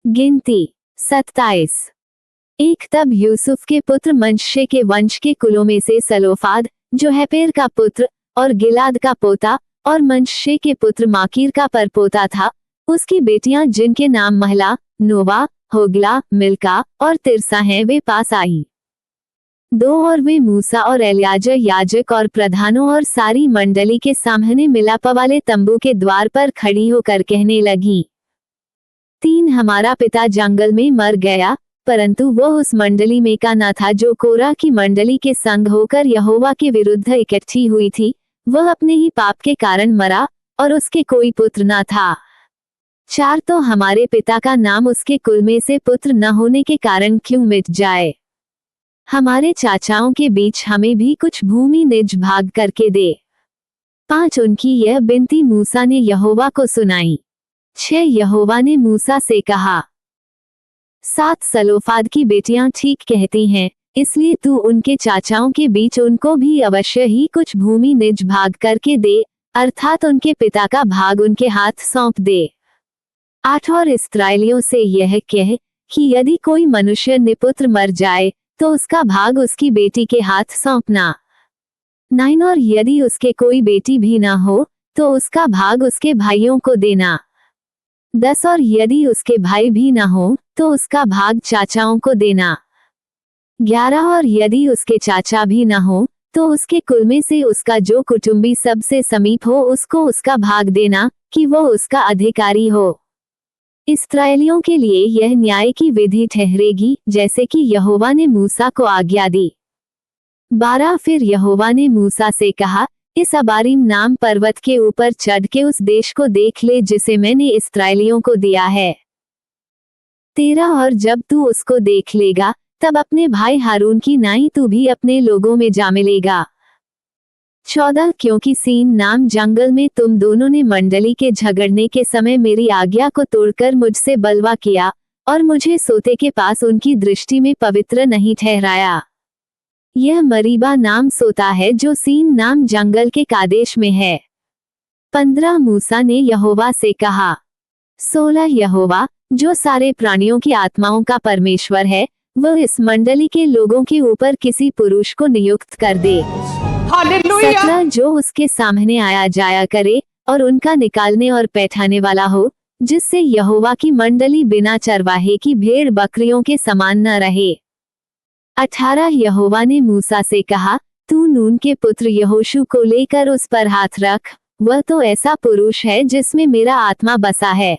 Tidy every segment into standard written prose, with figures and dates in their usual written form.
गिनती 27। एक तब यूसुफ के पुत्र मनश्शे के वंश के कुलों में से सलोफाद, जो हेपेर का पुत्र और गिलाद का पोता और मनश्शे के पुत्र माकीर का परपोता था, उसकी बेटियां जिनके नाम महला, नोवा, होगला, मिल्का और तिरसा हैं, वे पास आई। 2 और वे मूसा और एलियाजर याजक और प्रधानों और सारी मंडली के सामने मिलाप वाले तंबू के द्वार पर खड़ी होकर कहने लगी, 3 हमारा पिता जंगल में मर गया, परंतु वह उस मंडली में का न था जो कोरा की मंडली के संग होकर यहोवा के विरुद्ध इकट्ठी हुई थी। वह अपने ही पाप के कारण मरा और उसके कोई पुत्र न था। 4 तो हमारे पिता का नाम उसके कुल में से पुत्र न होने के कारण क्यों मिट जाए। हमारे चाचाओं के बीच हमें भी कुछ भूमि निज भाग करके दे। 5 उनकी यह बिनती मूसा ने यहोवा को सुनाई। 6 यहोवा ने मूसा से कहा, 7 सलोफाद की बेटियां ठीक कहती हैं, इसलिए तू उनके चाचाओं के बीच उनको भी अवश्य ही कुछ भूमि निज भाग करके दे, अर्थात उनके पिता का भाग उनके हाथ सौंप दे। 8 और इस्राएलियों से यह कह कि यदि कोई मनुष्य निपुत्र मर जाए तो उसका भाग उसकी बेटी के हाथ सौंपना। 9 और यदि उसके कोई बेटी भी ना हो तो उसका भाग उसके भाइयों को देना। 10 और यदि उसके भाई भी ना हो तो उसका भाग चाचाओं को देना। 11 और यदि उसके चाचा भी ना हो तो उसके कुल में से उसका जो कुटुंबी सबसे समीप हो उसको उसका भाग देना, कि वो उसका अधिकारी हो। इस्राएलियों के लिए यह न्याय की विधि ठहरेगी, जैसे कि यहोवा ने मूसा को आज्ञा दी। 12 फिर यहोवा ने मूसा से कहा, इस अबारीम नाम पर्वत के ऊपर चढ़ के उस देश को देख ले जिसे मैंने इस्राएलियों को दिया है। 13 और जब तू उसको देख लेगा तब अपने भाई हारून की नाई तू भी अपने लोगों में जा मिलेगा। 14 क्योंकि सीन नाम जंगल में तुम दोनों ने मंडली के झगड़ने के समय मेरी आज्ञा को तोड़कर मुझसे बलवा किया और मुझे सोते के पास उनकी दृष्टि में पवित्र नहीं ठहराया। यह मरीबा नाम सोता है जो सीन नाम जंगल के कादेश में है। 15 मूसा ने यहोवा से कहा, 16 यहोवा जो सारे प्राणियों की आत्माओं का परमेश्वर है, वह इस मंडली के लोगों के ऊपर किसी पुरुष को नियुक्त कर दे। 17 जो उसके सामने आया जाया करे और उनका निकालने और बैठाने वाला हो, जिससे यहोवा की मंडली बिना चरवाहे की भेड़ बकरियों के समान न रहे। 18 यहोवा ने मूसा से कहा, तू नून के पुत्र यहोशू को लेकर उस पर हाथ रख, वह तो ऐसा पुरुष है जिसमें मेरा आत्मा बसा है।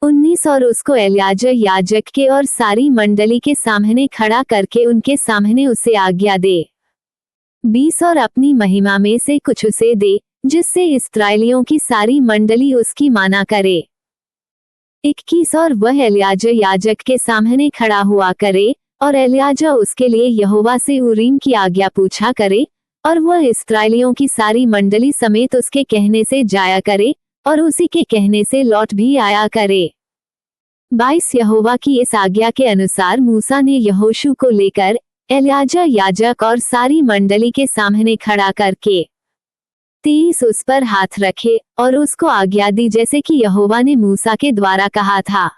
19 और उसको एलियाजर याजक के और सारी मंडली के सामने खड़ा करके उनके सामने उसे आज्ञा दे। 20 और अपनी महिमा में से कुछ उसे दे, जिससे इस्राएलियों की सारी मंडली उसकी माना करे। 21 और वह एलियाजर याजक के सामने खड़ा हुआ करे और एलियाजर उसके लिए यहोवा से उरीम की आज्ञा पूछा करे, और वह इस्राएलियों की सारी मंडली समेत उसके कहने से जाया करे और उसी के कहने से लौट भी आया करे। 22 यहोवा की इस आज्ञा के अनुसार मूसा ने यहोशू को लेकर एलियाजर याजक और सारी मंडली के सामने खड़ा करके 23 उस पर हाथ रखे और उसको आज्ञा दी, जैसे कि यहोवा ने मूसा के द्वारा कहा था।